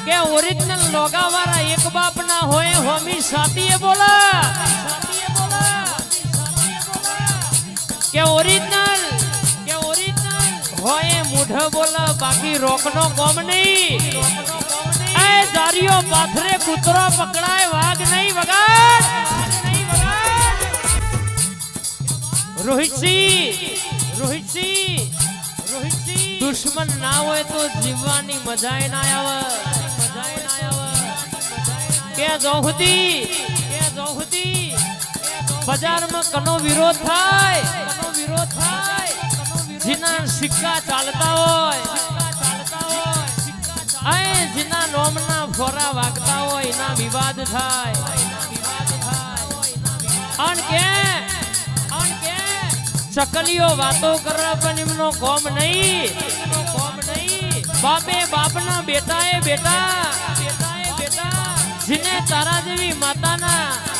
કે ઓરિજિનલ લોગાવાળા એક બાપ ના હોય હોમી સાતીએ બોલા કે ઓરિજિનલ હોય મૂઢ બોલા બાકી રોકનો કોમ નહીં એ જારીઓ પાથરે કૂતરો પકડાય વાઘ નહીં વગાડ રોહિતસિંહ દુશ્મન ના હોય તો જીવવાની મજાય ના આવે કે જોહદી બજારમાં કનો વિરોધ થાય જીના સિક્કા ચાલતા હોય જીના નોમના ફોરા વાગતા હોય એના વિવાદ થાય અન કે ચકલીઓ વાતો કરવા પણ એમનો કોમ નહીં બાપે બાપના બેટાએ બેટા જીને તારા જેવી માતાના